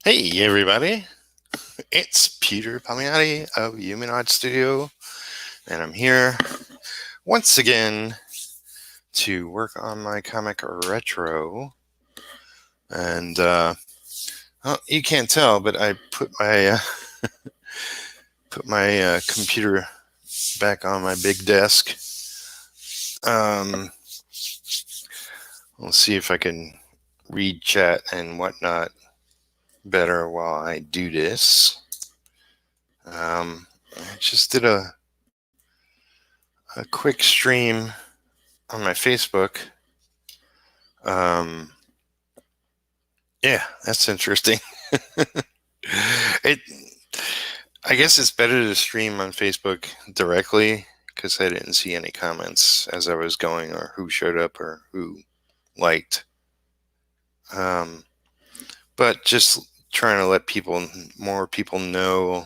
Hey everybody, it's Peter Palmiotti of Humanoid Studio, and I'm here once again to work on my comic retro. And well, you can't tell, but I put my computer back on my big desk. We'll see if I can read chat and whatnot better while I do this. I just did a quick stream on my Facebook. Yeah, that's interesting. it, I guess it's better to stream on Facebook directly because I didn't see any comments as I was going or who showed up or who liked. But just trying to let more people know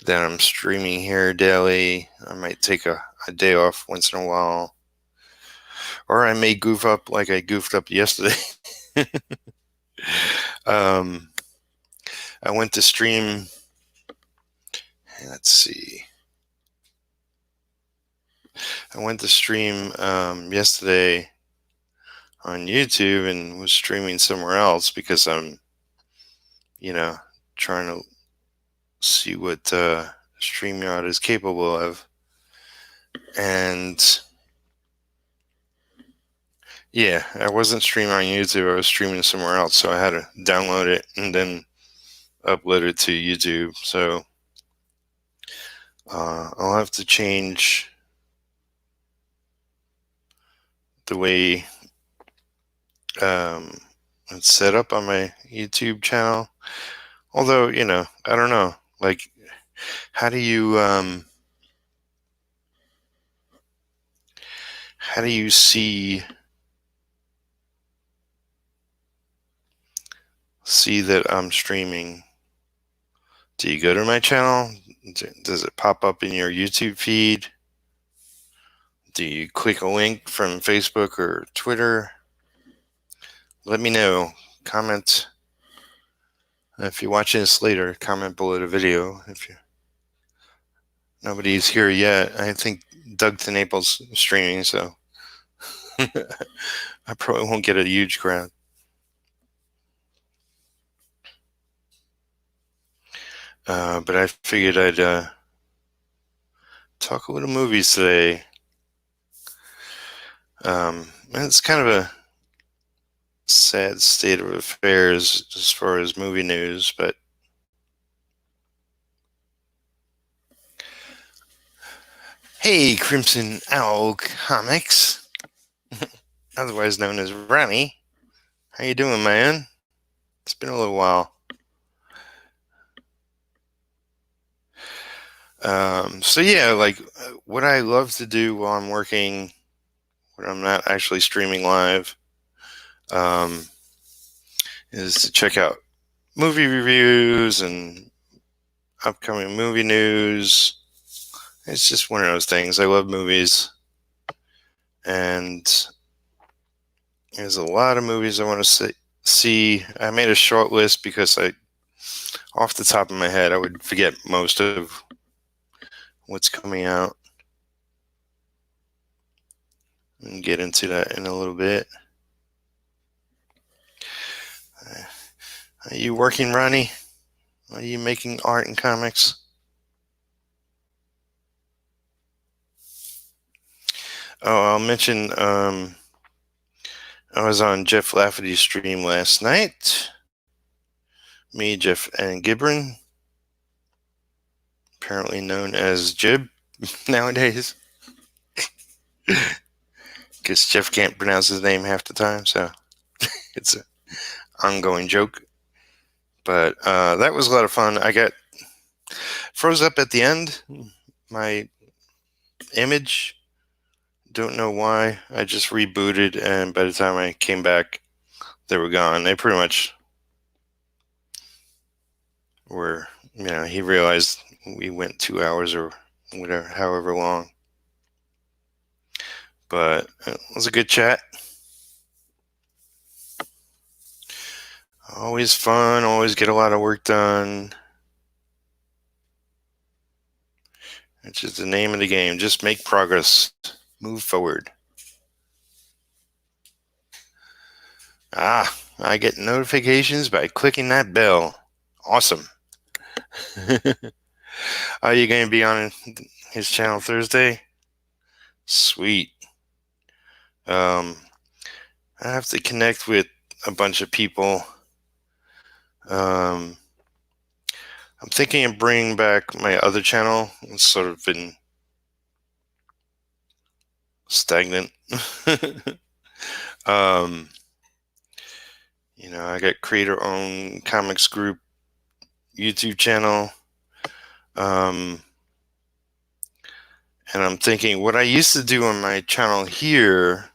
that I'm streaming here daily. I might take a day off once in a while, or I may goof up like I goofed up yesterday. I went to stream. Let's see. I went to stream yesterday on YouTube and was streaming somewhere else because I'm, trying to see what StreamYard is capable of. And yeah, I wasn't streaming on YouTube. I was streaming somewhere else. So I had to download it and then upload it to YouTube. So I'll have to change the way it's set up on my YouTube channel. Although, I don't know. Like, how do you see that I'm streaming? Do you go to my channel? Does it pop up in your YouTube feed? Do you click a link from Facebook or Twitter? Let me know. Comment. If you're watching this later, comment below the video. Nobody's here yet. I think Doug to Naples streaming, so I probably won't get a huge crowd. But I figured I'd talk a little movies today. It's kind of a sad state of affairs as far as movie news, but hey, Crimson Owl Comics, otherwise known as Ronnie, how you doing, man? It's been a little while. So yeah, like what I love to do while I'm working, when I'm not actually streaming live, is to check out movie reviews and upcoming movie news. It's just one of those things. I love movies, and there's a lot of movies I want to see. I made a short list because off the top of my head, I would forget most of what's coming out. And get into that in a little bit. Are you working, Ronnie? Are you making art and comics? Oh, I'll mention I was on Jeff Lafferty's stream last night. Me, Jeff, and Gibran, apparently known as Jib nowadays. Because Jeff can't pronounce his name half the time, so it's an ongoing joke. But that was a lot of fun. I got froze up at the end. My image, don't know why. I just rebooted, and by the time I came back, they were gone. They pretty much were, he realized we went 2 hours or whatever, however long. But it was a good chat. Always fun, always get a lot of work done. Which is the name of the game. Just make progress. Move forward. I get notifications by clicking that bell. Awesome. Are you going to be on his channel Thursday? Sweet. I have to connect with a bunch of people. I'm thinking of bringing back my other channel. It's sort of been stagnant. I got creator-owned comics group YouTube channel. And I'm thinking what I used to do on my channel here,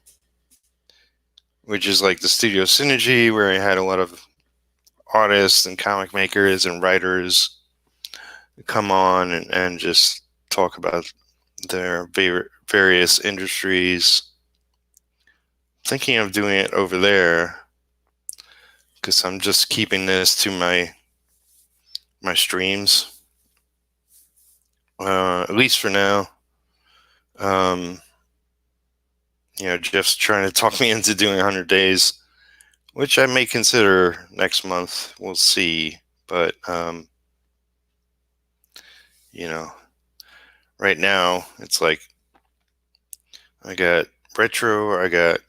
which is like the Studio Synergy, where I had a lot of artists and comic makers and writers come on and just talk about their various industries. Thinking of doing it over there because I'm just keeping this to my streams, at least for now. Jeff's trying to talk me into doing 100 days, which I may consider next month. We'll see. But, right now it's like I got Retro, I got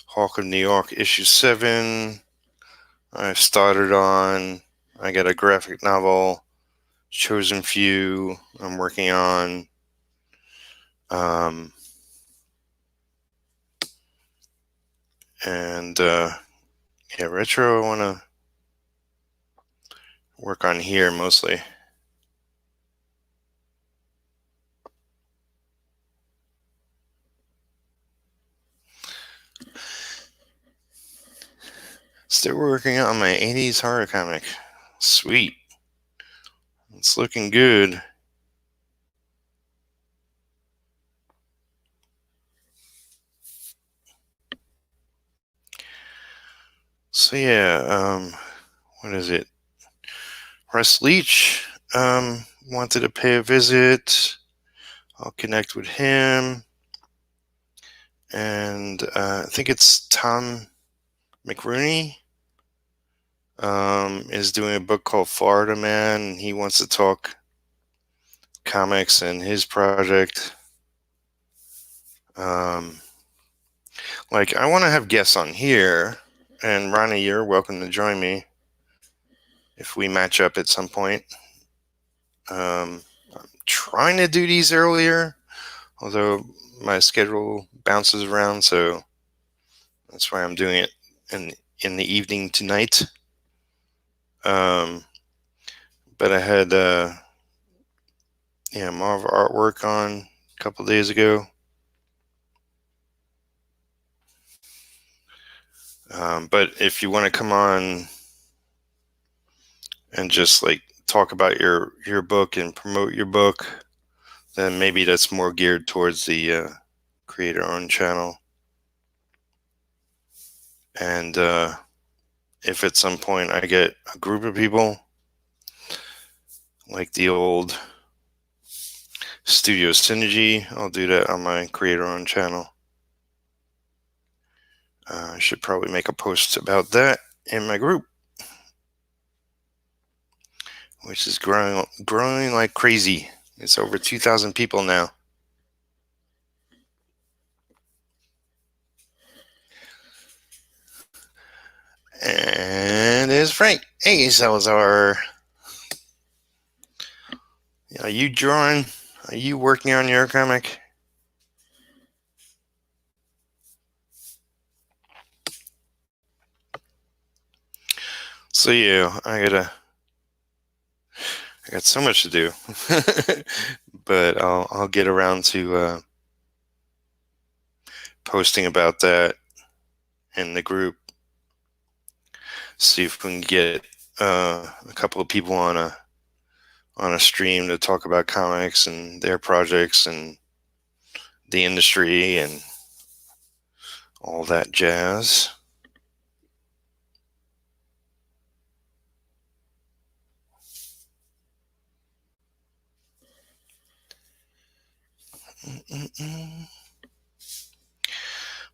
Hawk of New York issue 7. I've started on. I got a graphic novel, Chosen Few, I'm working on. Retro I want to work on here mostly. Still working on my 80s horror comic. Sweet. It's looking good. So yeah, what is it? Russ Leach wanted to pay a visit. I'll connect with him. And I think it's Tom McRooney is doing a book called Florida Man. He wants to talk comics and his project. I want to have guests on here. And Ronnie, you're welcome to join me if we match up at some point. I'm trying to do these earlier, although my schedule bounces around, so that's why I'm doing it in the evening tonight. But I had Marv Artwork on a couple days ago. But if you want to come on and just like talk about your book and promote your book, then maybe that's more geared towards the creator-owned channel. And if at some point I get a group of people like the old Studio Synergy, I'll do that on my creator-owned channel. I should probably make a post about that in my group, which is growing like crazy. It's over 2,000 people now. And there's Frank. Hey, Salazar. Are you drawing? Are you working on your comic? So yeah, I got so much to do, but I'll get around to posting about that in the group. See if we can get a couple of people on a stream to talk about comics and their projects and the industry and all that jazz.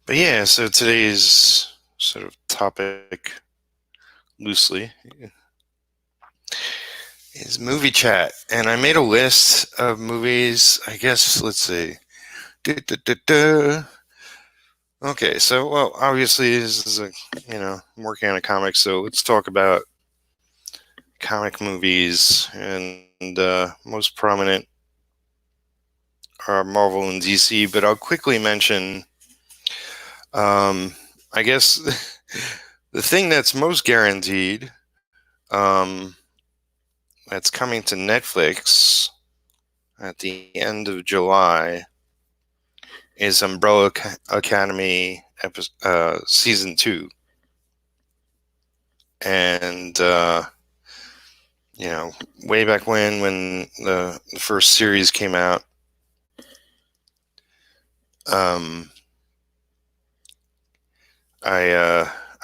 But yeah, so today's sort of topic, loosely, is movie chat. And I made a list of movies. I guess, let's see. Okay, so, well, obviously, this is I'm working on a comic, so let's talk about comic movies. And most prominent are Marvel and DC, but I'll quickly mention, I guess, the thing that's most guaranteed, um, that's coming to Netflix at the end of July, is Umbrella Academy season 2. And way back when the first series came out, I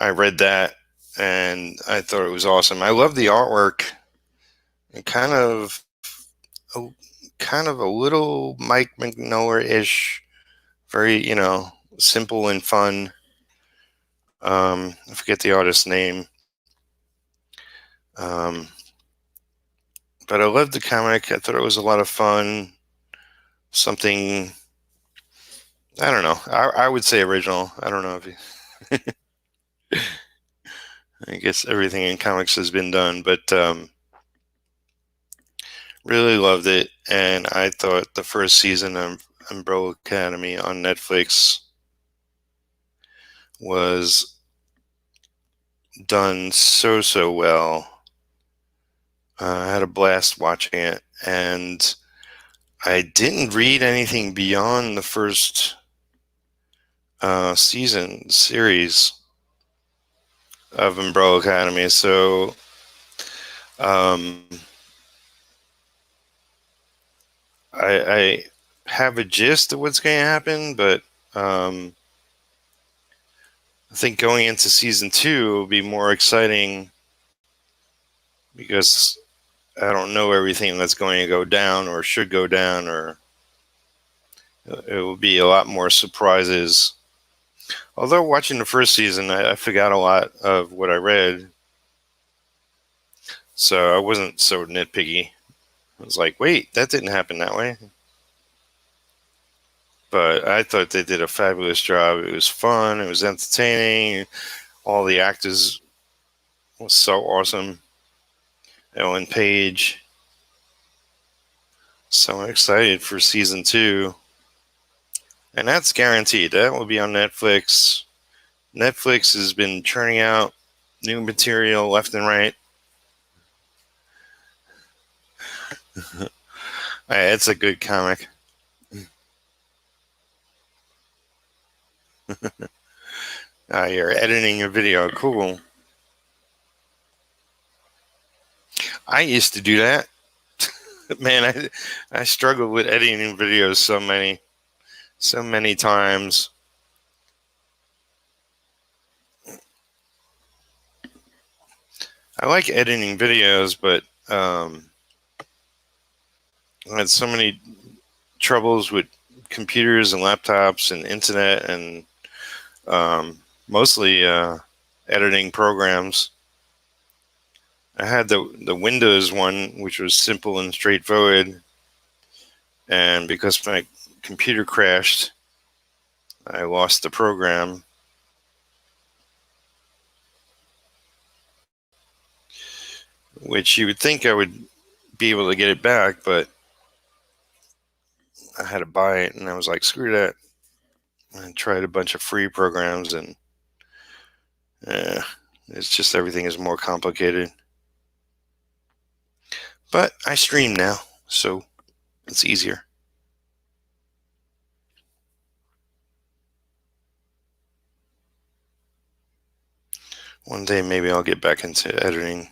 read that and I thought it was awesome. I love the artwork and a, kind of a little Mike Mignola-ish, very simple and fun. I forget the artist's name. But I loved the comic. I thought it was a lot of fun. Something, I don't know. I would say original. I don't know if you, I guess everything in comics has been done, but really loved it. And I thought the first season of Umbrella Academy on Netflix was done so well. I had a blast watching it, and I didn't read anything beyond the first series of Umbrella Academy, so I have a gist of what's going to happen, but I think going into season 2 will be more exciting because I don't know everything that's going to go down or should go down, or it will be a lot more surprises. Although watching the first season, I forgot a lot of what I read, so I wasn't so nitpicky. I was like, wait, that didn't happen that way. But I thought they did a fabulous job. It was fun. It was entertaining. All the actors was so awesome. Ellen Page. So excited for season 2. And that's guaranteed. That will be on Netflix. Netflix has been churning out new material left and right. It's a good comic. You're editing a video. Cool. I used to do that. Man, I struggled with editing videos so many times. I like editing videos, but I had so many troubles with computers and laptops and internet and mostly editing programs. I had the Windows one, which was simple and straightforward, and because my computer crashed, I lost the program. Which you would think I would be able to get it back, but I had to buy it, and I was like, screw that. I tried a bunch of free programs, and it's just everything is more complicated. But I stream now, so it's easier. One day maybe I'll get back into editing,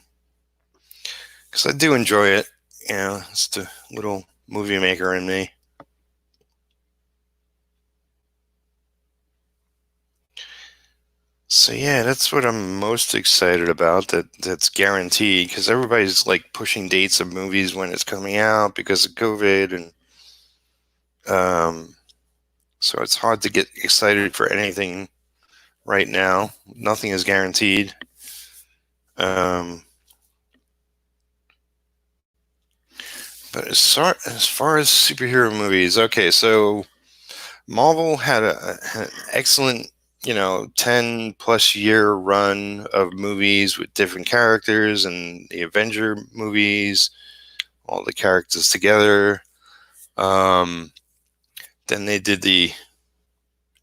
because I do enjoy it. It's the little movie maker in me. So yeah, that's what I'm most excited about. That's guaranteed, because everybody's like pushing dates of movies when it's coming out because of COVID, and Um, so it's hard to get excited for anything right now. Nothing is guaranteed. Um, but as far as superhero movies, okay, so Marvel had an excellent, 10 plus year run of movies with different characters and the Avenger movies, all the characters together. Um, then they did the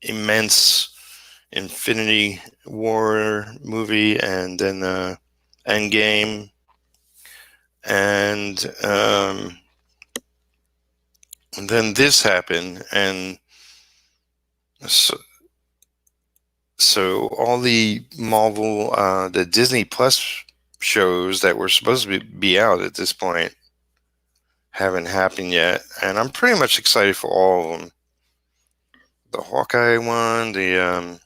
immense Infinity War movie and then Endgame. And then this happened. And so, so all the Marvel, the Disney Plus shows that were supposed to be out at this point haven't happened yet, and I'm pretty much excited for all of them. The Hawkeye one, the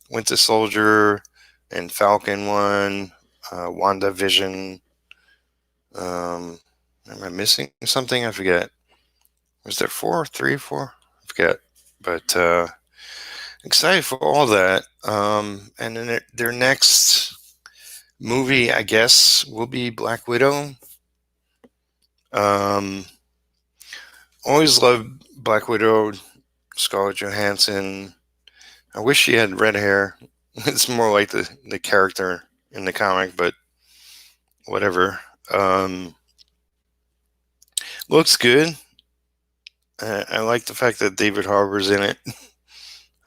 Winter Soldier and Falcon one, WandaVision. Am I missing something? I forget. Was there four, three, four? I forget. But excited for all that. And then their next movie, I guess, will be Black Widow. Um, always loved Black Widow, Scarlett Johansson. I wish she had red hair. It's more like the character in the comic, but whatever. Looks good. I like the fact that David Harbour's in it.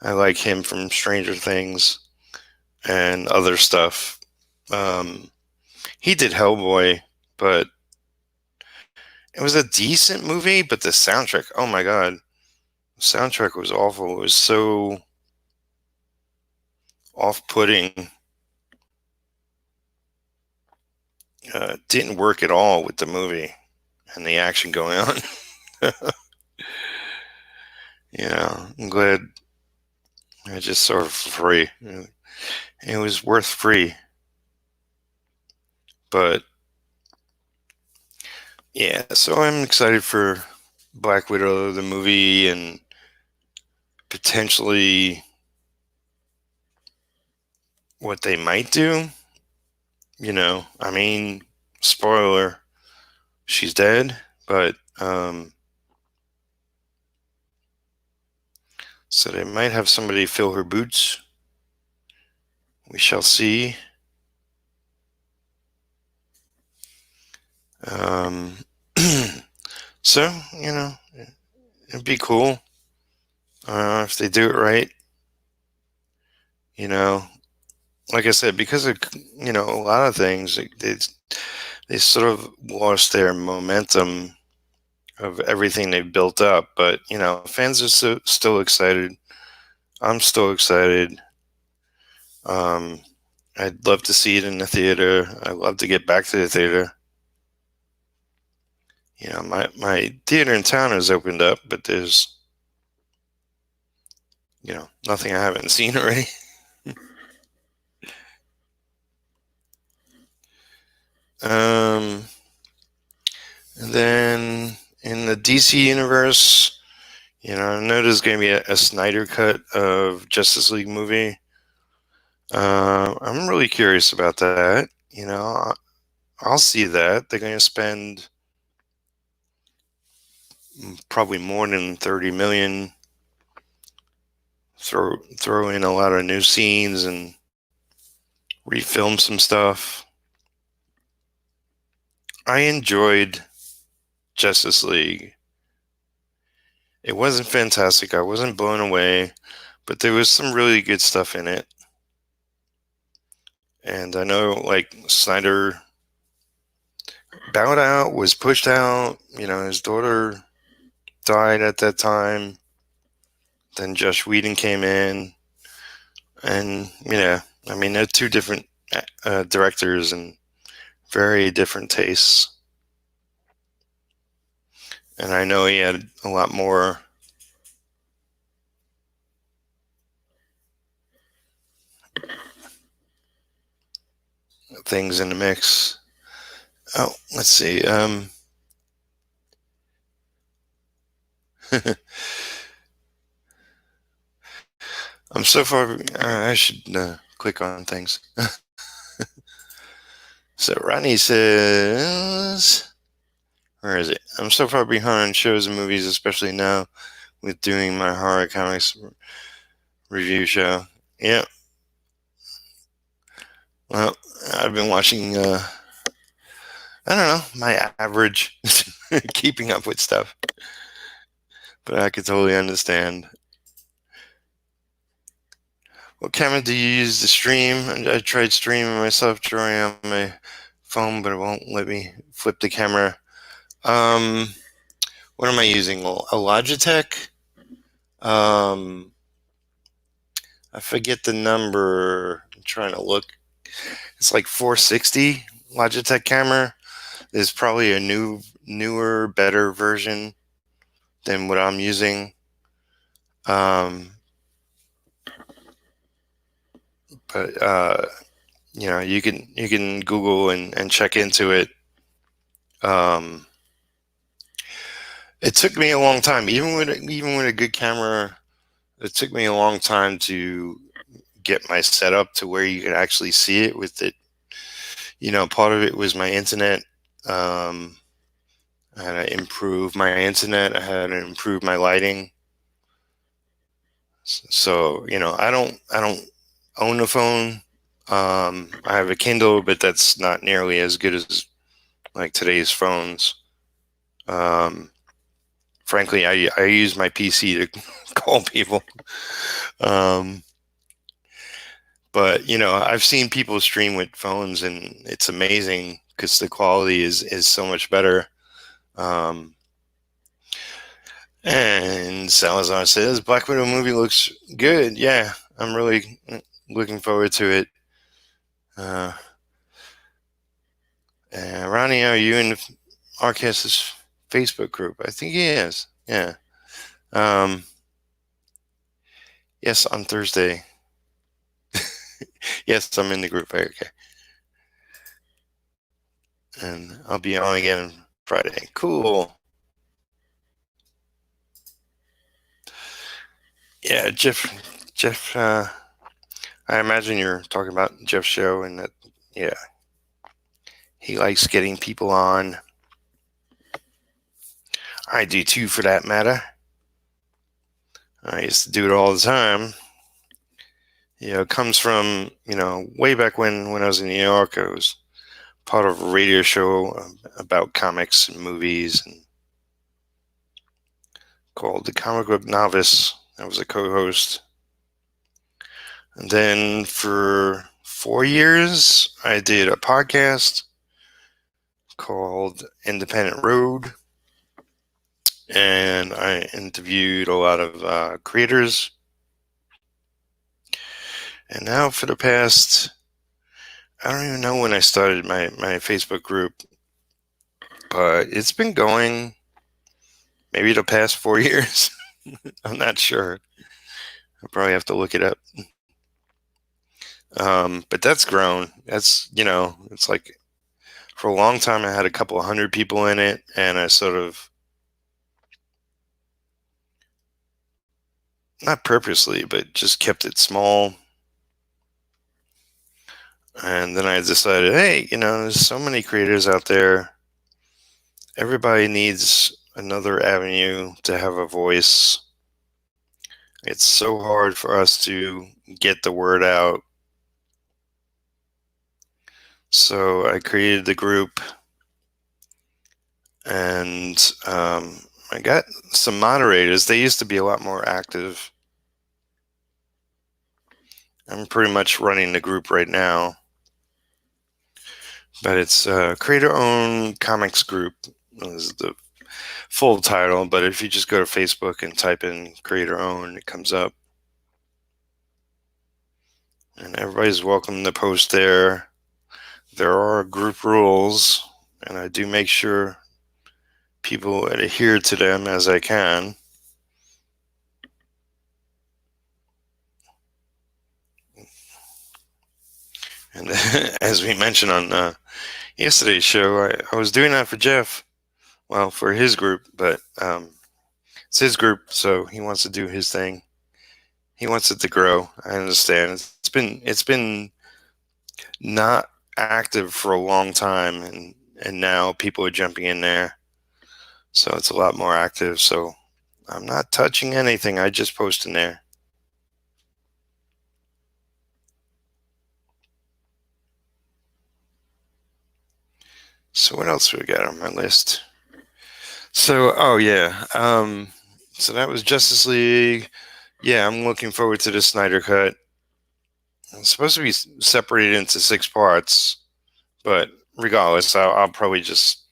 I like him from Stranger Things and other stuff. Um, he did Hellboy, but it was a decent movie. But the soundtrack, oh my god, the soundtrack was awful. It was so off-putting. Didn't work at all with the movie and the action going on. I'm glad I just saw it for free. It was worth free. But yeah, so I'm excited for Black Widow, the movie, and potentially what they might do. I mean, spoiler, she's dead, but so they might have somebody fill her boots. We shall see. Um, so, it'd be cool if they do it right. You know, like I said, because of a lot of things, they sort of lost their momentum of everything they've built up. But fans are still excited. I'm still excited. Um, I'd love to see it in the theater. I'd love to get back to the theater. My theater in town has opened up, but there's nothing I haven't seen already. um, and then in the DC universe, I know there's going to be a Snyder cut of Justice League movie. I'm really curious about that. I'll see that. They're going to spend probably more than 30 million. Throw in a lot of new scenes and refilm some stuff. I enjoyed Justice League. It wasn't fantastic. I wasn't blown away, but there was some really good stuff in it. And I know, like, Snyder bowed out, was pushed out. His daughter died at that time. Then Josh Whedon came in. And, I mean, they're two different directors and very different tastes. And I know he had a lot more things in the mix. Oh, let's see. I'm so far. I should click on things. So Ronnie says, where is it? I'm so far behind on shows and movies, especially now with doing my horror comics review show. Yeah. Well, I've been watching, I don't know, my average keeping up with stuff. But I could totally understand. What camera do you use to stream? I tried streaming myself drawing on my phone, but it won't let me flip the camera. What am I using? A Logitech? I forget the number. I'm trying to look. It's like 460 Logitech camera. There's probably a newer, better version than what I'm using. But you can Google and check into it. It took me a long time, even with a good camera. It took me a long time to get my setup to where you could actually see it with it. Part of it was my internet. I had to improve my internet. I had to improve my lighting. So I don't own a phone. I have a Kindle, but that's not nearly as good as like today's phones. Frankly, I use my PC to call people. But I've seen people stream with phones, and it's amazing because the quality is so much better. And Salazar says Black Widow movie looks good. Yeah, I'm really looking forward to it. Ronnie, are you in ARTCASTERS Facebook group? I think he is. Yeah. Yes, on Thursday. Yes, I'm in the group. Okay. And I'll be on again Friday. Cool. Yeah, Jeff. I imagine you're talking about Jeff's show, and that, yeah, he likes getting people on. I do too, for that matter. I used to do it all the time. It comes from way back when I was in New York. I was part of a radio show about comics and movies, and called The Comic Book Novice. I was a co-host. And then for 4 years, I did a podcast called Independent Road. And I interviewed a lot of creators. And now for the past, I don't even know when I started my Facebook group, but it's been going maybe the past 4 years. I'm not sure. I'll probably have to look it up. But that's grown. That's, it's like for a long time I had a couple of hundred people in it, and I sort of, not purposely, but just kept it small. And then I decided, hey, there's so many creators out there. Everybody needs another avenue to have a voice. It's so hard for us to get the word out. So I created the group, and I got some moderators. They used to be a lot more active. I'm pretty much running the group right now. But it's Creator-Owned Comics Group is the full title. But if you just go to Facebook and type in Creator-Owned, it comes up. And everybody's welcome to post there. There are group rules, and I do make sure people adhere to them as I can. And as we mentioned on yesterday's show, I was doing that for Jeff, well, for his group, but it's his group, so he wants to do his thing. He wants it to grow. I understand. It's been not active for a long time, and now people are jumping in there, so it's a lot more active. So I'm not touching anything. I just post in there. So what else do we got on my list? So oh yeah, so that was Justice League. Yeah, I'm looking forward to the Snyder Cut. It's supposed to be separated into 6 parts, but regardless, I'll probably just,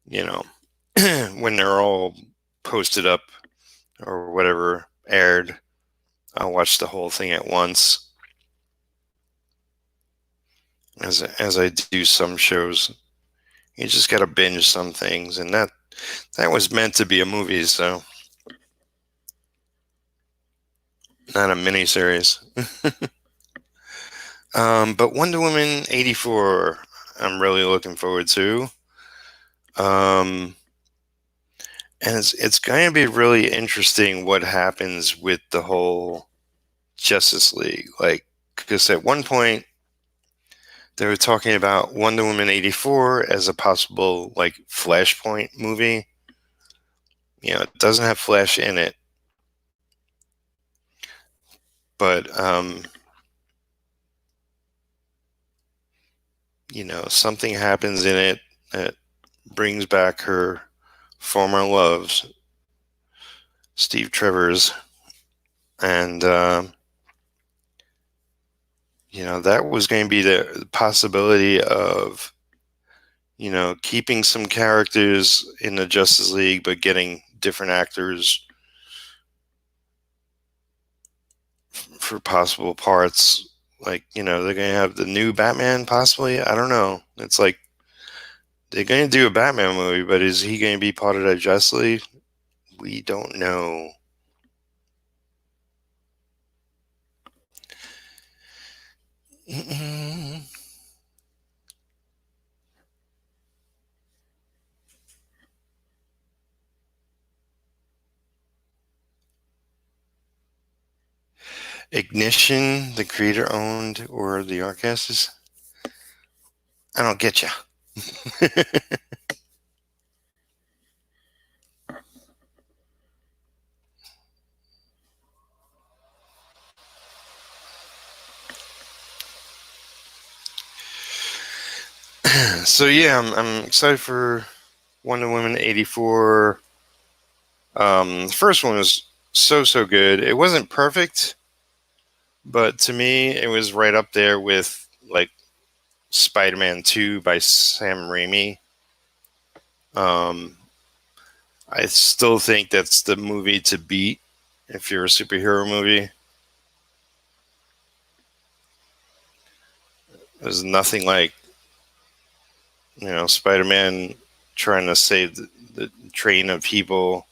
you know, when they're all posted up or whatever aired, I'll watch the whole thing at once, as I do some shows. You just got to binge some things, and that was meant to be a movie, so not a miniseries. But Wonder Woman 84, I'm really looking forward to. Um, and it's going to be really interesting what happens with the whole Justice League. Like, because at one point they were talking about Wonder Woman 84 as a possible like Flashpoint movie. It doesn't have Flash in it, but something happens in it that brings back her former loves, Steve Trevor's, and that was going to be the possibility of keeping some characters in the Justice League, but getting different actors for possible parts. Like, they're going to have the new Batman, possibly. I don't know. It's like they're going to do a Batman movie, but is he going to be part of the Justice League? We don't know. Ignition, the creator owned, or the ARTCASTERS? I don't get you. So yeah, I'm excited for Wonder Woman 84. The first one was so good. It wasn't perfect, but to me, it was right up there with like Spider-Man 2 by Sam Raimi. I still think that's the movie to beat if you're a superhero movie. There's nothing like Spider-Man trying to save the train of people,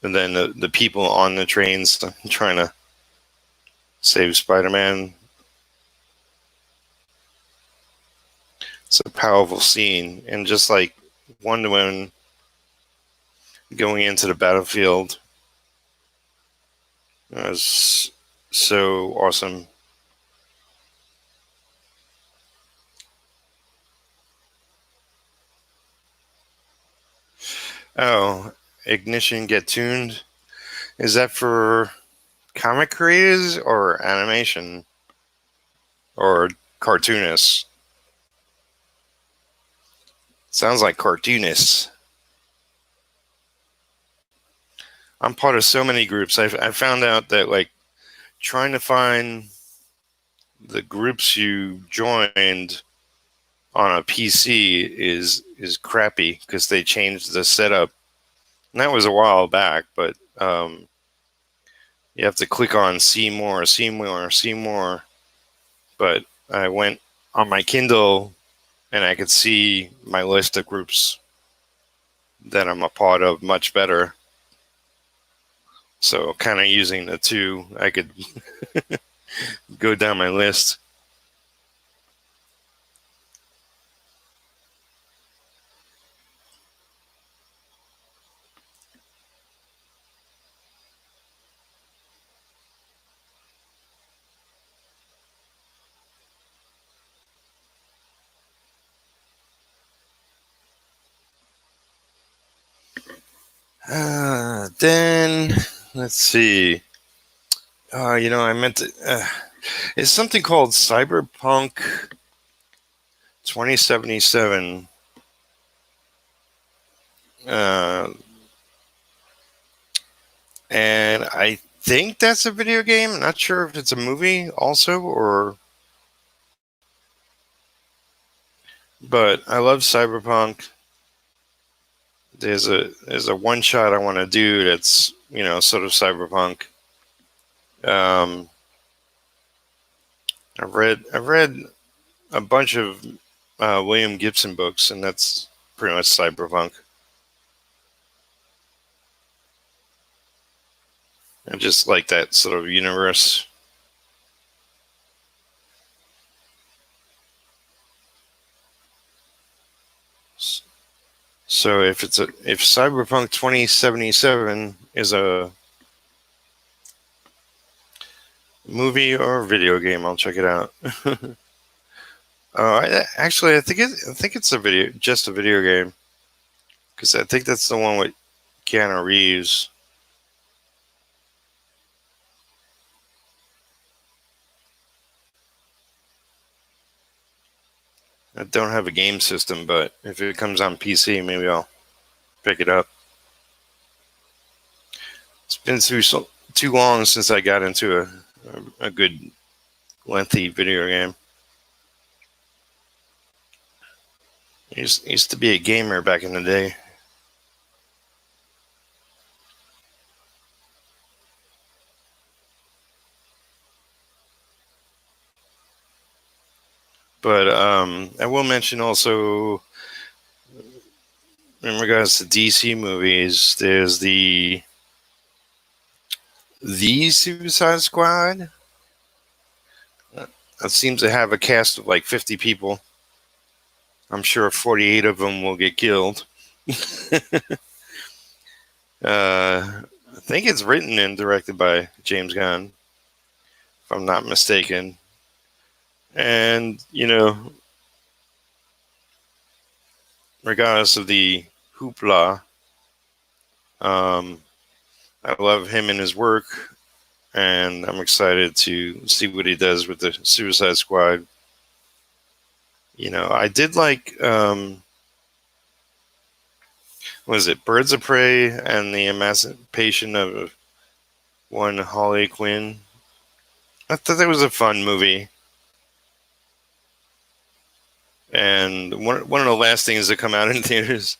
and then the people on the trains trying to save Spider-Man. It's a powerful scene, and just like Wonder Woman going into the battlefield, it was so awesome. Oh, Ignition Get Tuned. Is that for comic creators or animation or cartoonists? Sounds like cartoonists. I'm part of so many groups. I found out that like trying to find the groups you joined on a PC is crappy because they changed the setup. And that was a while back, but you have to click on see more, see more, see more. But I went on my Kindle and I could see my list of groups that I'm a part of much better. So kind of using the two, I could go down my list. Then let's see. I meant to. It's something called Cyberpunk 2077. Uh, and I think that's a video game. I'm not sure if it's a movie also or. But I love Cyberpunk. There's a one shot I want to do that's sort of Cyberpunk. Um, I've read a bunch of William Gibson books, and that's pretty much Cyberpunk. I just like that sort of universe. So if Cyberpunk 2077 is a movie or a video game, I'll check it out. I think it's just a video game, because I think that's the one with Keanu Reeves. I don't have a game system, but if it comes on PC, maybe I'll pick it up. It's been too long since I got into a good lengthy video game. Used to be a gamer back in the day. But I will mention also, in regards to DC movies, there's the Suicide Squad. It seems to have a cast of like 50 people. I'm sure 48 of them will get killed. I think it's written and directed by James Gunn, if I'm not mistaken. And, regardless of the hoopla, I love him and his work, and I'm excited to see what he does with the Suicide Squad. I did like, what is it, Birds of Prey and the Emancipation of one Harley Quinn. I thought that was a fun movie. And one of the last things to come out in theaters.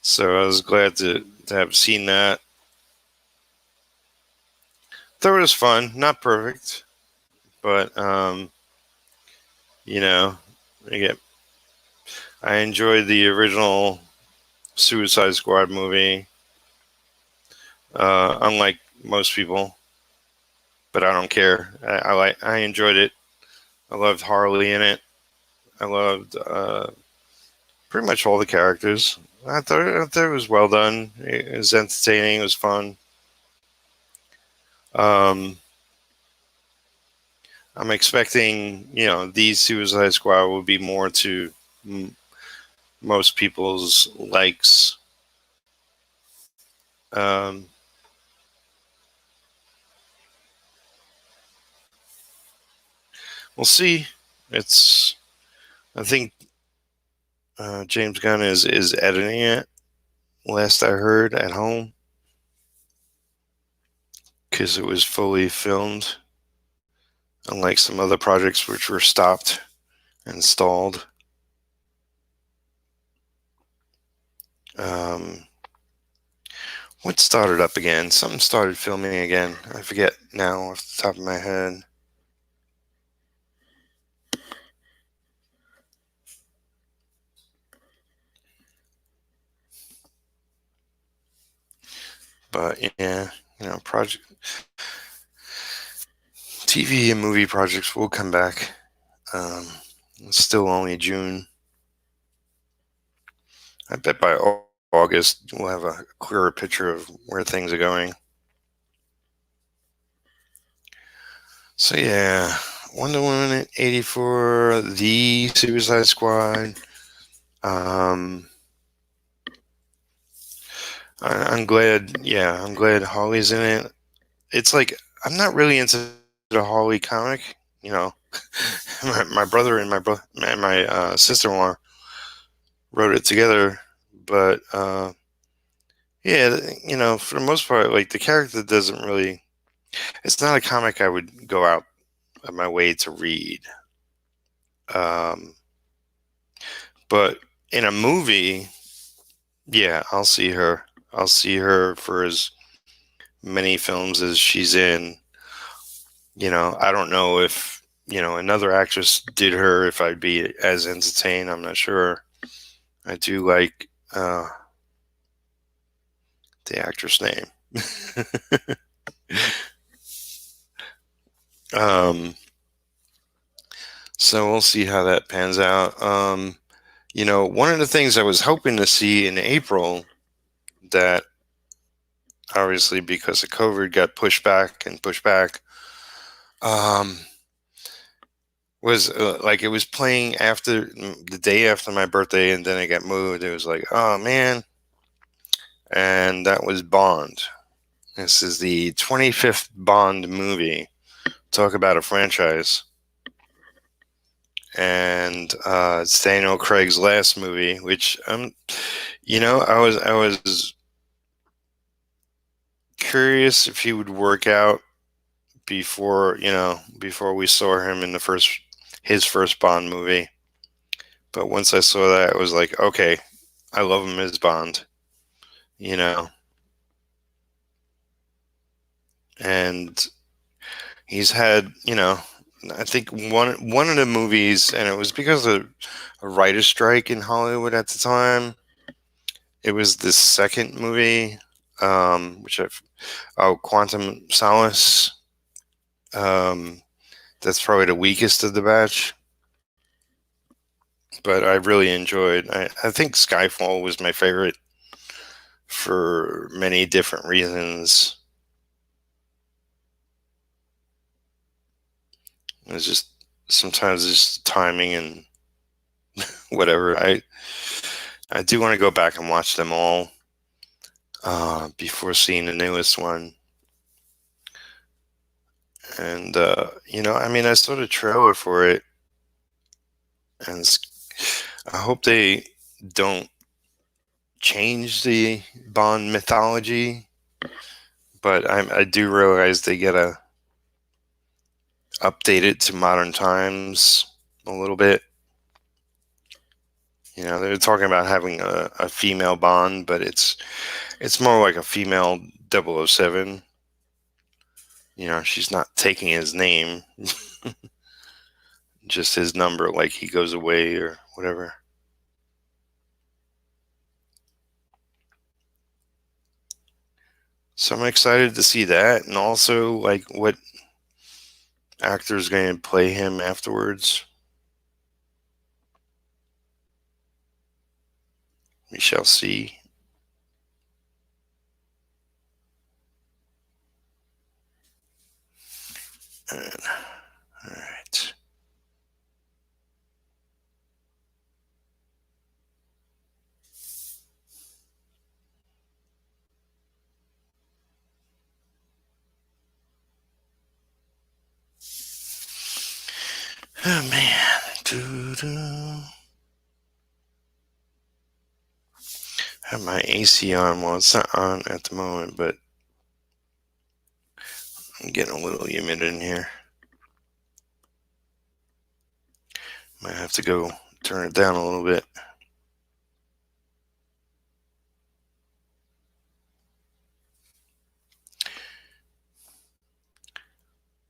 So I was glad to have seen that. Thought it was fun, not perfect, but I I enjoyed the original Suicide Squad movie. Unlike most people, but I don't care. I enjoyed it. I loved Harley in it. I loved pretty much all the characters. I thought it was well done. It was entertaining. It was fun. Um, I'm expecting, these Suicide Squad will be more to most people's likes. Um, we'll see. I think James Gunn is editing it. Last I heard, at home, because it was fully filmed, unlike some other projects which were stopped and stalled. Um, what started up again? Something started filming again. I forget now off the top of my head. But yeah, project TV and movie projects will come back. It's still only June. I bet by August we'll have a clearer picture of where things are going. So yeah, Wonder Woman 84, The Suicide Squad. I'm glad. Yeah, I'm glad Holly's in it. It's like I'm not really into the Holly comic. You know, my brother and my sister-in-law wrote it together, but yeah, you know, for the most part, like the character doesn't really. It's not a comic I would go out of my way to read. Um, but in a movie, yeah, I'll see her. I'll see her for as many films as she's in. You know, I don't know if, you know, another actress did her, if I'd be as entertained. I'm not sure. I do like the actress name. um, so we'll see how that pans out. You know, one of the things I was hoping to see in April that obviously because of COVID got pushed back and pushed back, um, was like it was playing after the day after my birthday, and then it got moved. It was like, oh man, and that was Bond. This is the 25th Bond movie. Talk about a franchise. And it's Daniel Craig's last movie, which you know, I was curious if he would work out before, you know, before we saw him in the first his first Bond movie. But once I saw that, I was like, okay, I love him as Bond, you know. And he's had, you know, I think one of the movies, and it was because of a writer's strike in Hollywood at the time. It was the second movie, which I've Quantum Solace. Um, that's probably the weakest of the batch, but I really enjoyed. I think Skyfall was my favorite for many different reasons. It's just sometimes it's timing and whatever. I do want to go back and watch them all before seeing the newest one. And you know, I mean, I saw the trailer for it, and I hope they don't change the Bond mythology, but I do realize they gotta update it to modern times a little bit. You know, they're talking about having a female Bond, but it's more like a female 007. You know, she's not taking his name, just his number, like he goes away or whatever. So I'm excited to see that, and also like what actor is going to play him afterwards. We shall see. All right. Oh man. Doo-doo. I have my AC on. Well, it's not on at the moment, but I'm getting a little humid in here. Might have to go turn it down a little bit.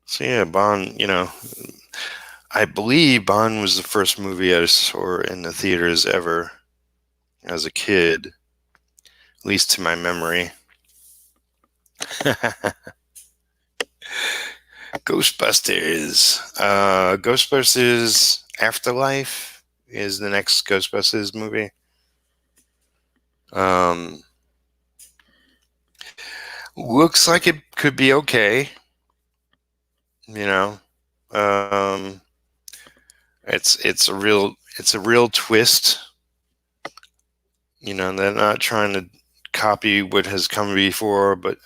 So yeah, Bond, you know, I believe Bond was the first movie I saw in the theaters ever as a kid, at least to my memory. Ghostbusters. Ghostbusters Afterlife is the next Ghostbusters movie. Um, looks like it could be okay. You know, um, it's a real twist. You know, they're not trying to copy what has come before, but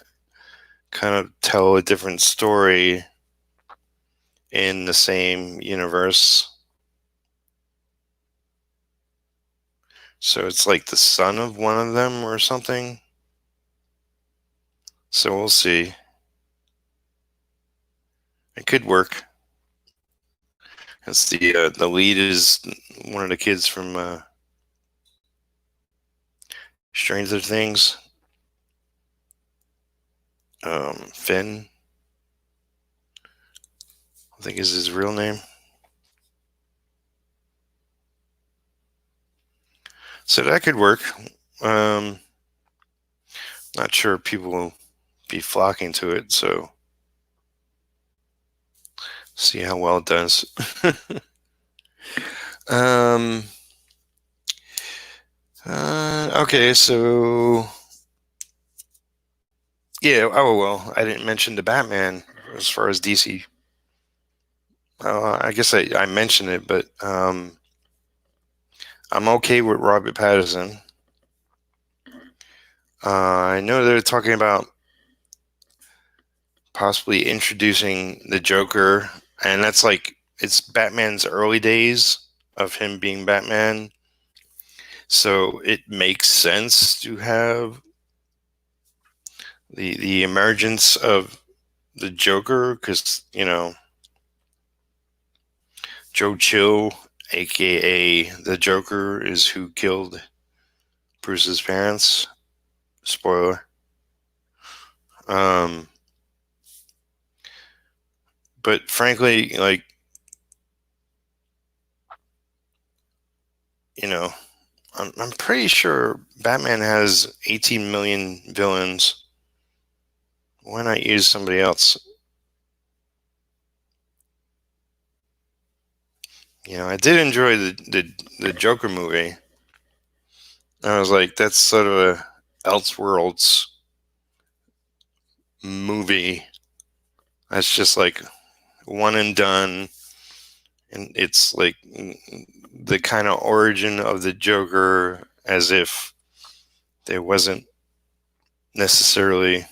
kind of tell a different story in the same universe. So it's like the son of one of them or something. So we'll see. It could work. It's the lead is one of the kids from Stranger Things. Finn, I think is his real name. So that could work. Not sure people will be flocking to it, so see how well it does. Okay, so yeah. Oh well, I didn't mention the Batman as far as DC. I guess I mentioned it, but I'm okay with Robert Pattinson. I know they're talking about possibly introducing the Joker, and that's like it's Batman's early days of him being Batman. So it makes sense to have the emergence of the Joker because Joe Chill, aka the Joker, is who killed Bruce's parents. Spoiler. Um, but frankly, like I'm pretty sure Batman has 18 million villains. Why not use somebody else? I did enjoy the Joker movie. I was like, that's sort of a Elseworlds movie. That's just like one and done, and it's like the kind of origin of the Joker, as if there wasn't necessarily,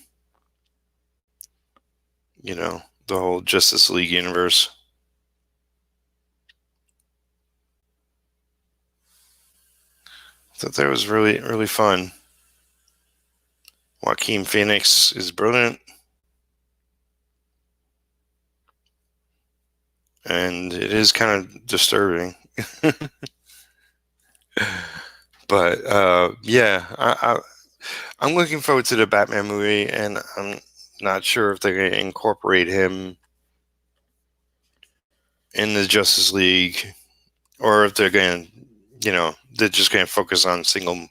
the whole Justice League universe. I thought that was really, really fun. Joaquin Phoenix is brilliant. And it is kind of disturbing. But yeah, I'm looking forward to the Batman movie, and I'm not sure if they're going to incorporate him in the Justice League, or if they're going to, they're just going to focus on single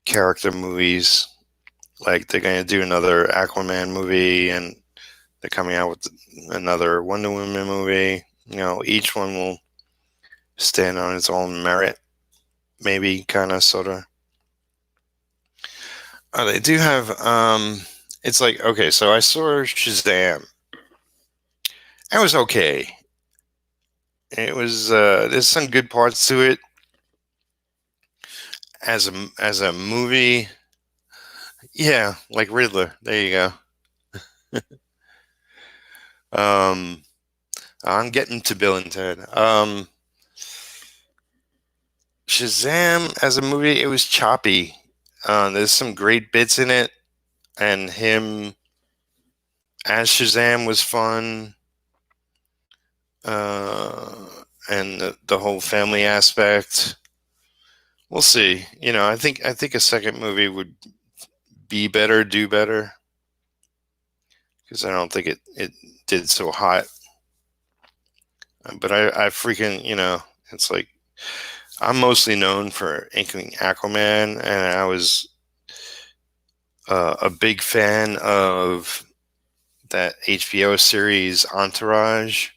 character movies. Like they're going to do another Aquaman movie, and they're coming out with another Wonder Woman movie. Each one will stand on its own merit, maybe, kind of, sort of. They do have. It's like, okay, so I saw Shazam. It was okay. It was. There's some good parts to it. As a movie, yeah, like Riddler. There you go. I'm getting to Bill and Ted. Shazam as a movie, it was choppy. There's some great bits in it, and him as Shazam was fun. And the whole family aspect. We'll see. I think a second movie would be better, do better, because I don't think it did so hot. But I freaking, it's like I'm mostly known for inking Aquaman, and I was a big fan of that HBO series Entourage.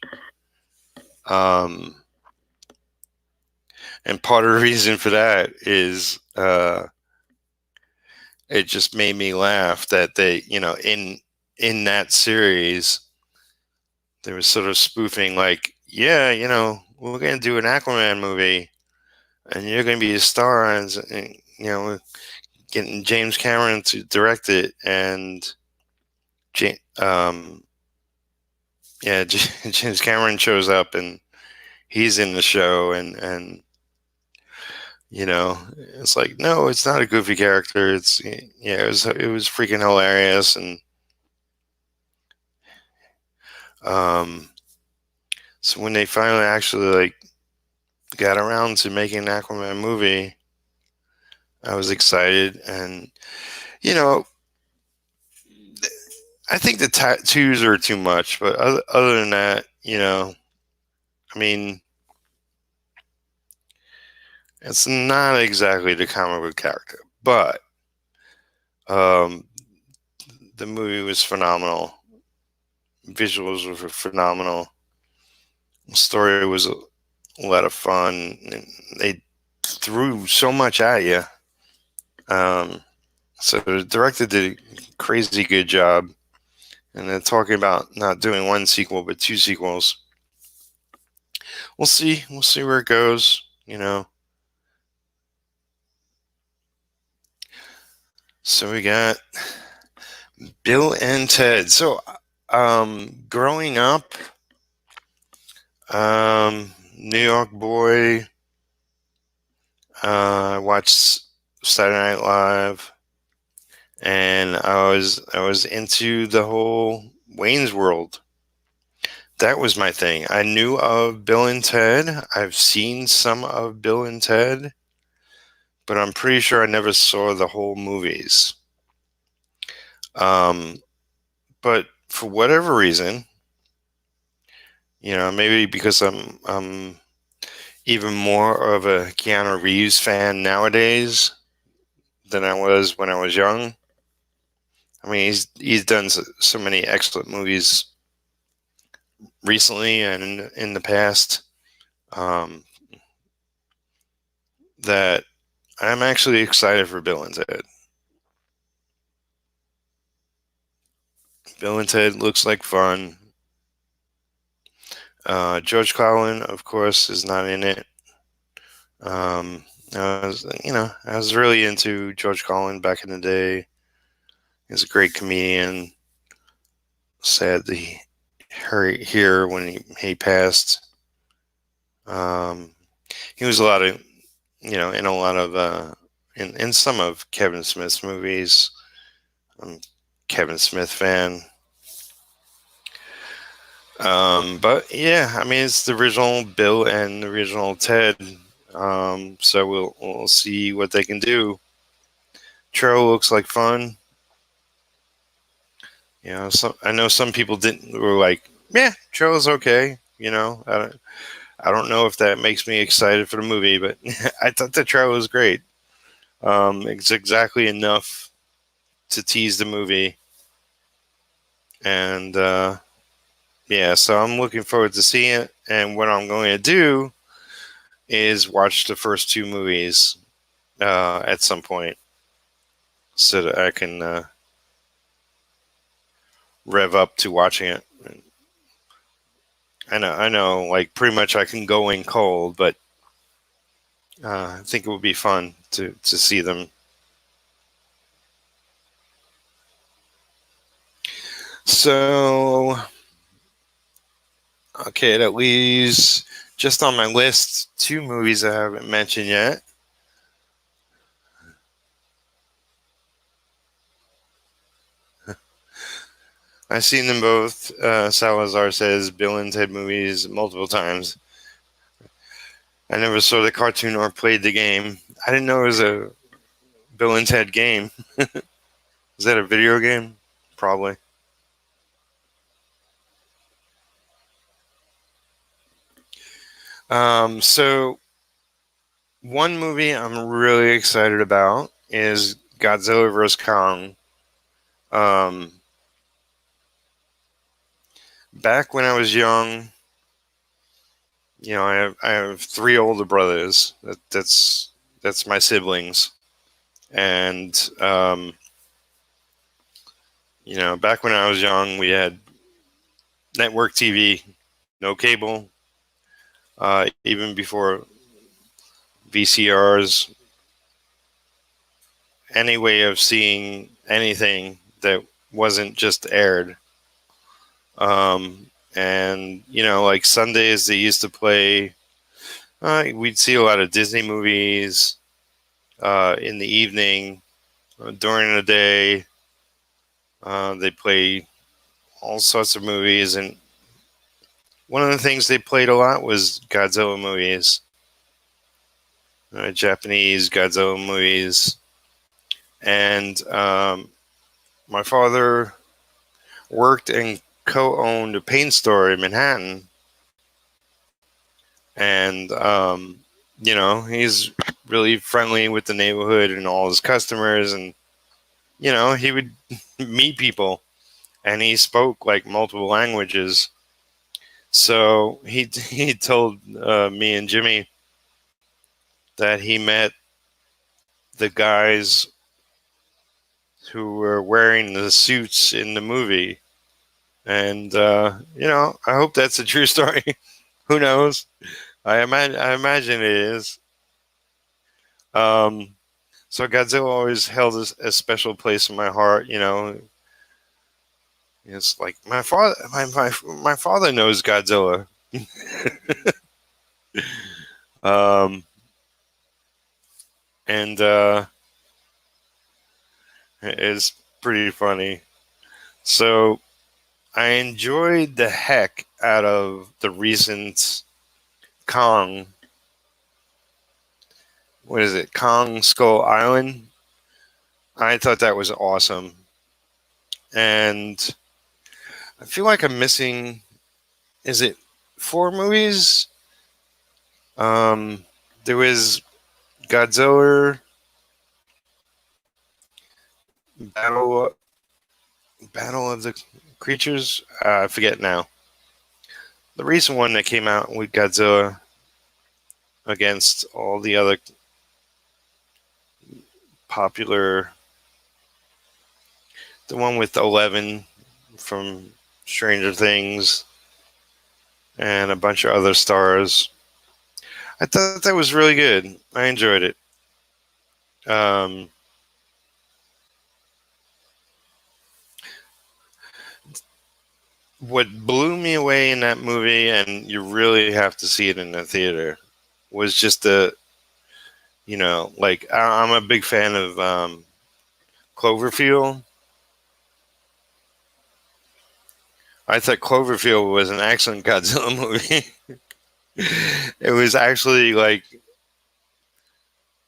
And part of the reason for that is it just made me laugh that they, in that series, they were sort of spoofing like, yeah, we're going to do an Aquaman movie, and you're going to be a star, and getting James Cameron to direct it, and James Cameron shows up and he's in the show, and it's like, no, it's not a goofy character. It's yeah, it was freaking hilarious, and um, so when they finally actually like got around to making an Aquaman movie, I was excited, and you know, I think the tattoos are too much, but other than that, I mean, it's not exactly the comic book character, but um, the movie was phenomenal. Visuals were phenomenal. The story was a lot of fun. And they threw so much at you. Um, so the director did a crazy good job. And they're talking about not doing one sequel, but two sequels. We'll see. We'll see where it goes. So we got Bill and Ted. So, growing up, New York boy, I watched Saturday Night Live, and I was into the whole Wayne's World. That was my thing. I knew of Bill and Ted. I've seen some of Bill and Ted, but I'm pretty sure I never saw the whole movies. Um, but for whatever reason, maybe because I'm even more of a Keanu Reeves fan nowadays than I was when I was young. I mean, he's done so many excellent movies recently and in the past, um, that I'm actually excited for Bill and Ted. Bill and Ted looks like fun. George Carlin, of course, is not in it. I was really into George Carlin back in the day. He's a great comedian. Sad to hear when he passed. He was in a lot of in some of Kevin Smith's movies. I'm a Kevin Smith fan. But yeah, I mean, it's the original Bill and the original Ted. So we'll see what they can do. Trail looks like fun. I know some people were like, yeah, Trail's okay. I don't know if that makes me excited for the movie, but I thought the trailer was great. It's exactly enough to tease the movie, and yeah, so I'm looking forward to seeing it. And what I'm going to do is watch the first two movies at some point, so that I can rev up to watching it. I know, like pretty much I can go in cold, but I think it would be fun to see them. So, okay, that leaves just on my list two movies I haven't mentioned yet. I've seen them both. Salazar says Bill and Ted movies multiple times. I never saw the cartoon or played the game. I didn't know it was a Bill and Ted game. Is that a video game? Probably. So one movie I'm really excited about is Godzilla vs. Kong. Um, Back when I was young, I have three older brothers. That's my siblings, and back when I was young, we had network TV, no cable. Even before VCRs any way of seeing anything that wasn't just aired. And like Sundays they used to play. We'd see a lot of Disney movies in the evening. During the day, they play all sorts of movies, and one of the things they played a lot was Godzilla movies, Japanese Godzilla movies. And my father worked and co-owned a paint store in Manhattan, and he's really friendly with the neighborhood and all his customers, and he would meet people, and he spoke like multiple languages. So he told me and Jimmy that he met the guys who were wearing the suits in the movie. And, I hope that's a true story. Who knows? I imagine it is. So Godzilla always held a special place in my heart. It's like my father. My father knows Godzilla. And it's pretty funny. So I enjoyed the heck out of the recent Kong. What is it? Kong Skull Island. I thought that was awesome. And I feel like I'm missing, is it 4 movies? There was Godzilla, Battle of the Creatures. I forget now. The recent one that came out with Godzilla against all the other popular, the one with 11 from Stranger Things and a bunch of other stars. I thought that was really good. I enjoyed it. What blew me away in that movie, and you really have to see it in the theater, was just I'm a big fan of Cloverfield. I thought Cloverfield was an excellent Godzilla movie. It was actually like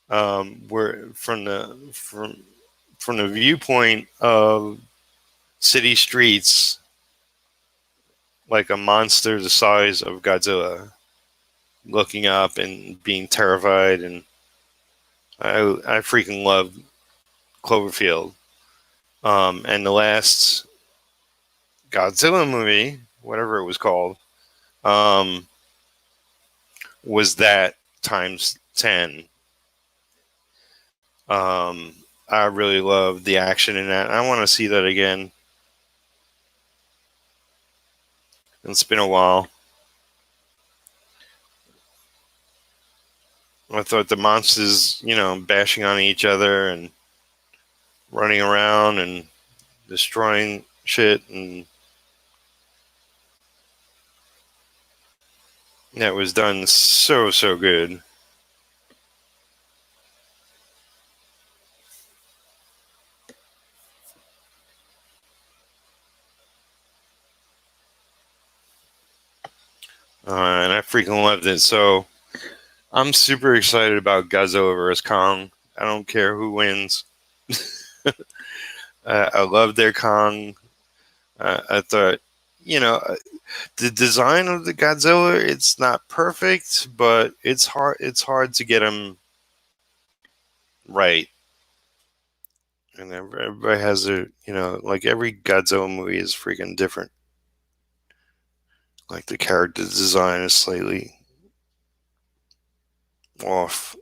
where from the viewpoint of city streets, like a monster the size of Godzilla, looking up and being terrified, and I freaking love Cloverfield. And the last Godzilla movie, whatever it was called, was that times 10. I really love the action in that. I want to see that again. It's been a while. I thought the monsters, bashing on each other and running around and destroying shit, and that was done so good. And I freaking loved it. So I'm super excited about Godzilla vs. Kong. I don't care who wins. I love their Kong. I thought, the design of the Godzilla, it's not perfect, but it's hard. It's hard to get them right. And everybody has their, like every Godzilla movie is freaking different. Like the character design is slightly off.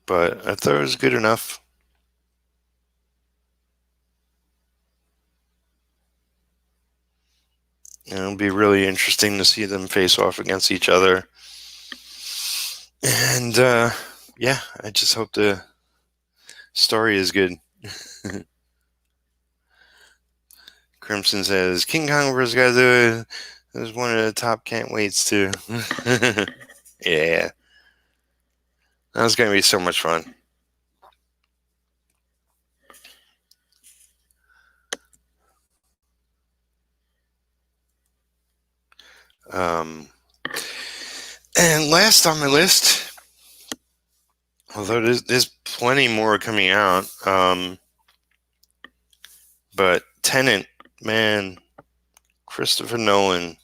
But I thought it was good enough. And it'll be really interesting to see them face off against each other. And yeah, I just hope the story is good. Crimson says King Kong vs. Godzilla is one of the top can't waits too. Yeah, that was gonna be so much fun. Um, and last on my list, although there's plenty more coming out, but Tenet, man, Christopher Nolan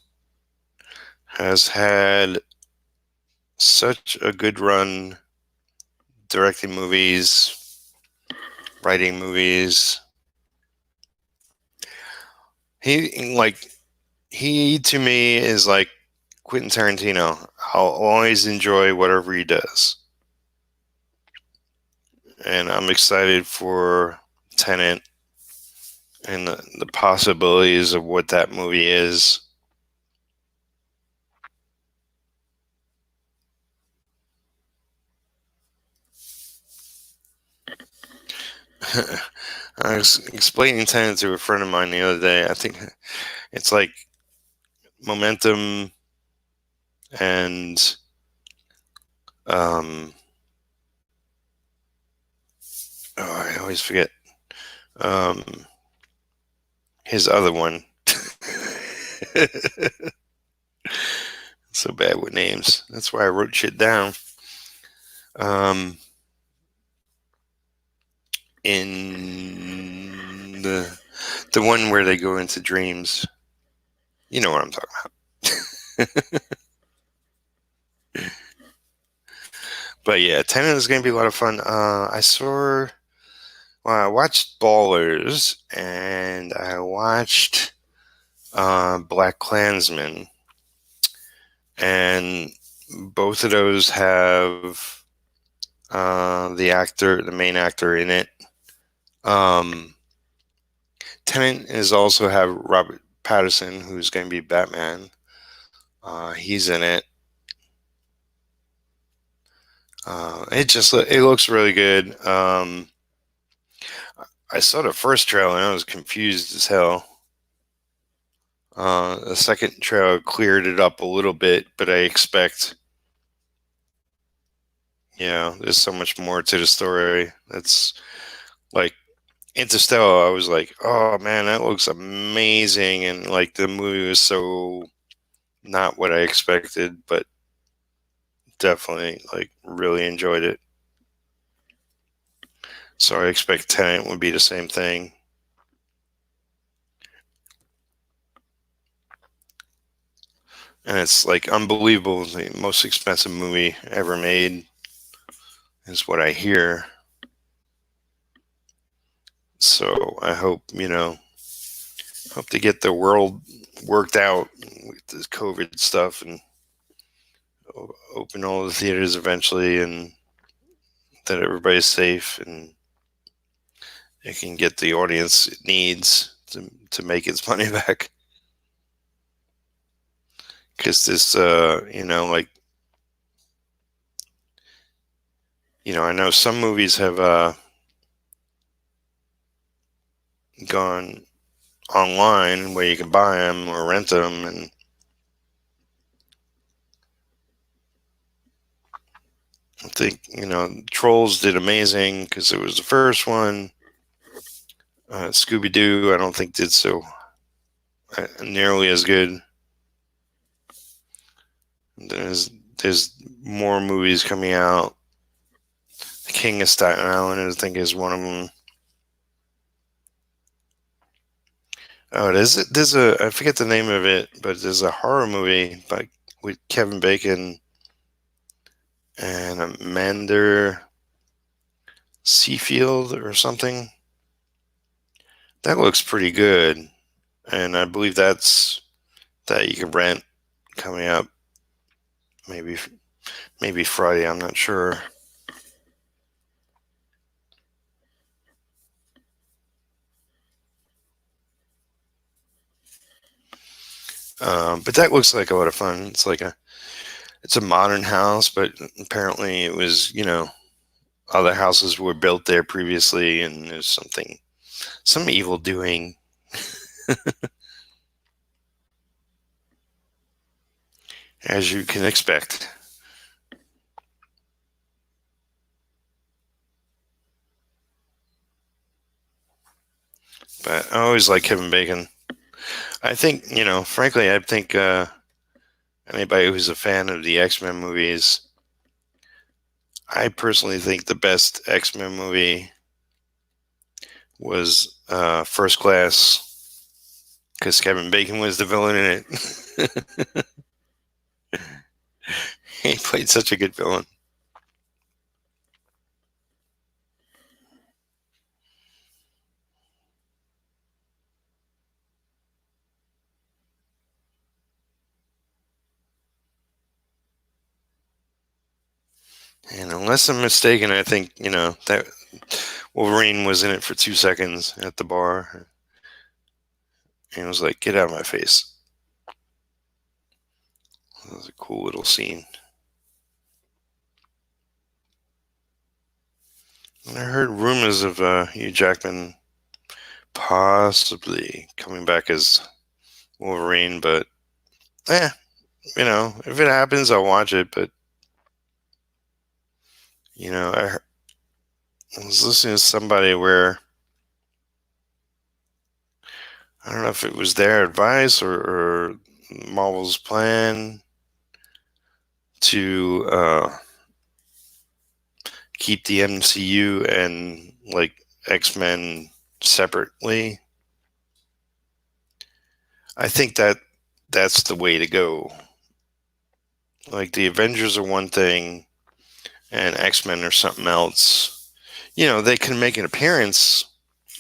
has had such a good run directing movies, writing movies. He to me is like Quentin Tarantino. I'll always enjoy whatever he does, and I'm excited for Tenet and the possibilities of what that movie is. I was explaining Tenet to a friend of mine the other day. I think it's like momentum and um, I always forget um, his other one. So bad with names. That's why I wrote shit down. Um, in the one where they go into dreams, you know what I'm talking about. But yeah, Tenet is going to be a lot of fun. I watched Ballers and I watched Black Klansman, and both of those have the main actor in it. Tenet is also have Robert Pattinson, who's going to be Batman. He's in it. It looks really good. I saw the first trailer and I was confused as hell. The second trailer cleared it up a little bit, but I expect, there's so much more to the story. That's like Interstellar. I was like, oh man, that looks amazing, and like the movie was so not what I expected, but definitely like really enjoyed it. So I expect Tenet would be the same thing. And it's like unbelievable. The most expensive movie ever made is what I hear. So I hope to get the world worked out with this COVID stuff and open all the theaters eventually, and that everybody's safe and it can get the audience it needs to make its money back. Because this, I know some movies have gone online where you can buy them or rent them, and I think Trolls did amazing because it was the first one. Scooby Doo, I don't think did so nearly as good. There's there's more movies coming out. The King of Staten Island, I think, is one of them. Oh, there's a I forget the name of it, but there's a horror movie with Kevin Bacon and Amanda Seafield or something. That looks pretty good, and I believe that you can rent coming up. Maybe maybe Friday. I'm not sure. But that looks like a lot of fun. It's like it's a modern house, but apparently it was, other houses were built there previously, and there's some evil doing, as you can expect. But I always like Kevin Bacon. I think, frankly, I think anybody who's a fan of the X-Men movies, I personally think the best X-Men movie was First Class, because Kevin Bacon was the villain in it. He played such a good villain. And unless I'm mistaken, I think, that Wolverine was in it for 2 seconds at the bar. And it was like, get out of my face. That was a cool little scene. And I heard rumors of Hugh Jackman possibly coming back as Wolverine, but if it happens, I'll watch it. But I was listening to somebody where I don't know if it was their advice or Marvel's plan to keep the MCU and like X-Men separately. I think that's the way to go. Like the Avengers are one thing and X-Men are something else. They can make an appearance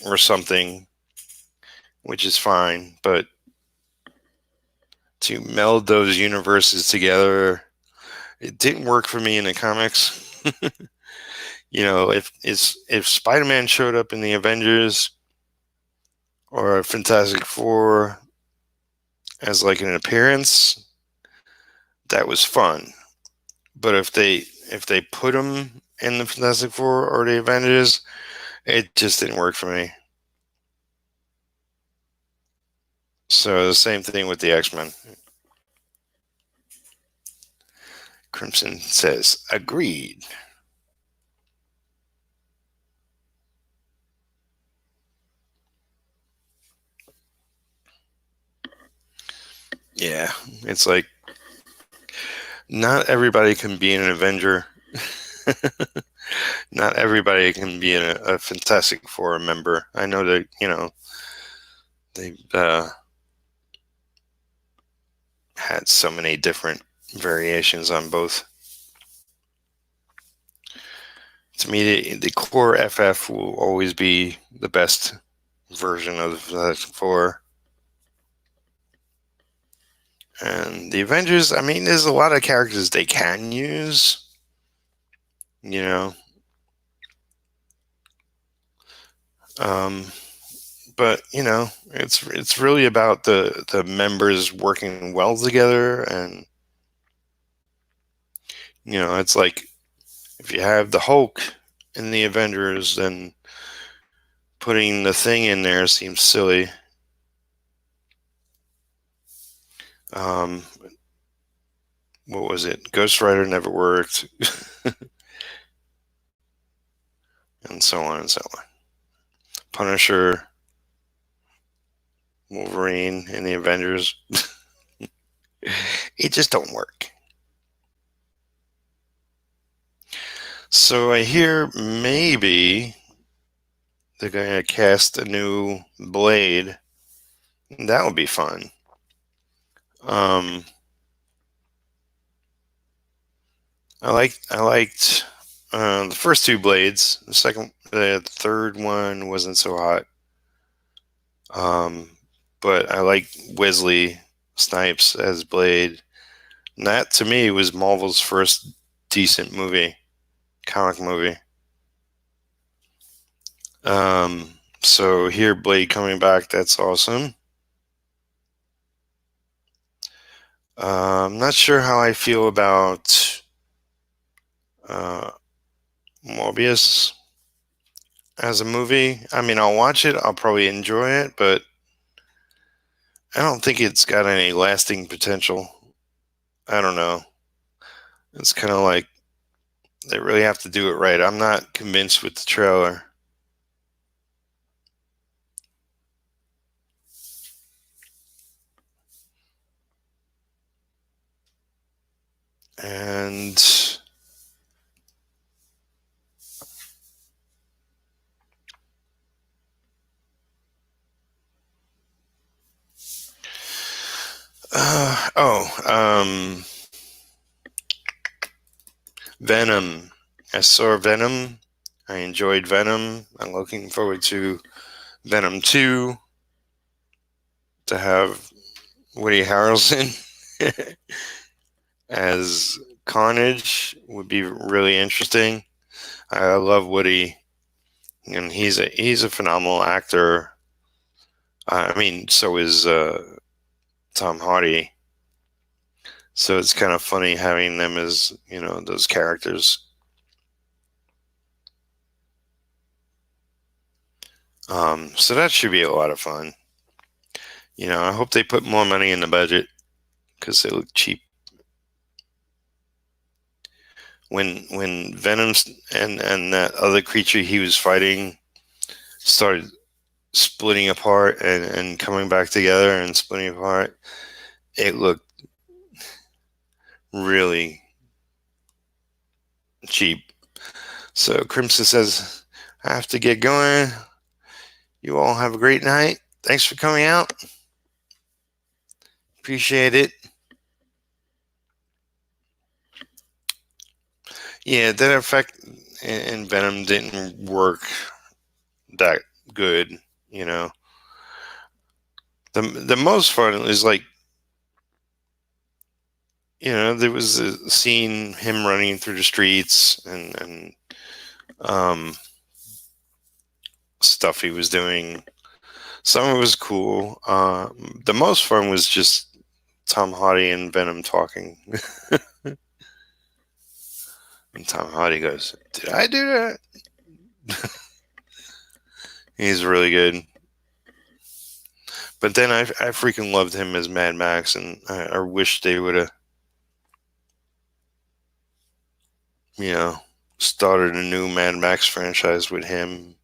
or something, which is fine, but to meld those universes together, it didn't work for me in the comics. If Spider-Man showed up in the Avengers or Fantastic Four as like an appearance, that was fun. But if they put him in the Fantastic Four or the Avengers, it just didn't work for me. So the same thing with the X-Men. Crimson says, agreed. Yeah, it's like not everybody can be an Avenger. Not everybody can be a Fantastic Four member. I know that, they had so many different variations on both. To me, the core FF will always be the best version of the Four. And the Avengers, I mean, there's a lot of characters they can use, you know. But it's really about the members working well together, and it's like if you have the Hulk in the Avengers, then putting the Thing in there seems silly. Um, what was it? Ghost Rider never worked, and so on and so on. Punisher, Wolverine in the Avengers, it just don't work. So I hear maybe they're going to cast a new Blade. That would be fun. I liked the first two Blades. The third one wasn't so hot. But I liked Wesley Snipes as Blade. And that to me was Marvel's first decent comic movie. So here Blade coming back, that's awesome. I'm not sure how I feel about uh, Morbius as a movie. I mean, I'll watch it. I'll probably enjoy it, but I don't think it's got any lasting potential. I don't know. It's kind of like they really have to do it right. I'm not convinced with the trailer. And Venom. I saw Venom. I enjoyed Venom. I'm looking forward to Venom 2 to have Woody Harrelson as Carnage would be really interesting. I love Woody, and he's a phenomenal actor. I mean, so is Tom Hardy. So it's kind of funny having them as those characters. So that should be a lot of fun. I hope they put more money in the budget because they look cheap. When Venom and that other creature he was fighting started splitting apart and coming back together and splitting apart, it looked really cheap. So Crimson says, I have to get going. You all have a great night. Thanks for coming out. Appreciate it. Yeah, that effect in Venom didn't work that good. The most fun is like, there was a scene him running through the streets and stuff he was doing. Some of it was cool. The most fun was just Tom Hardy and Venom talking. And Tom Hardy goes, "Did I do that?" He's really good. But then I freaking loved him as Mad Max, and I wish they would have, started a new Mad Max franchise with him.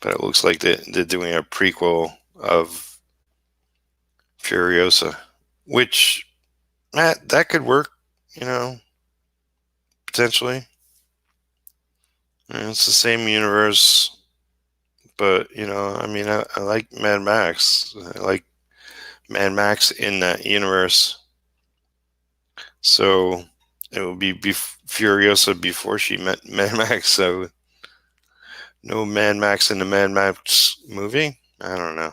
But it looks like they're doing a prequel of Furiosa, which, Matt, that could work, potentially. It's the same universe, but, I mean, I like Mad Max. I like Mad Max in that universe. So it will be Furiosa before she met Mad Max. So no Mad Max in the Mad Max movie? I don't know.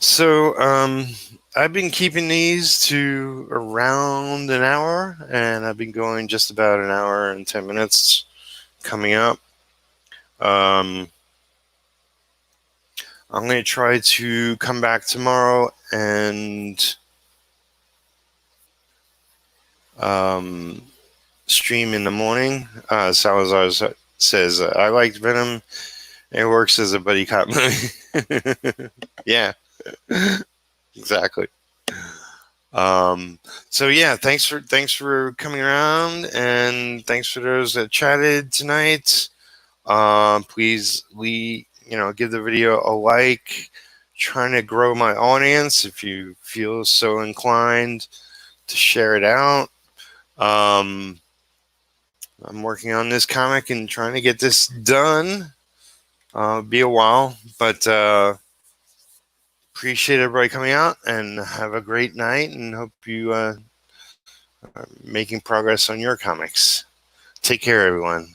So I've been keeping these to around an hour, and I've been going just about an hour and 10 minutes coming up. I'm going to try to come back tomorrow and stream in the morning. Salazar says, I liked Venom. It works as a buddy cop movie. Yeah, exactly. So yeah, thanks for coming around, and thanks for those that chatted tonight. Please give the video a like. Trying to grow my audience. If you feel so inclined to share it out. I'm working on this comic and trying to get this done. Be a while, but appreciate everybody coming out, and have a great night, and hope you are making progress on your comics. Take care, everyone.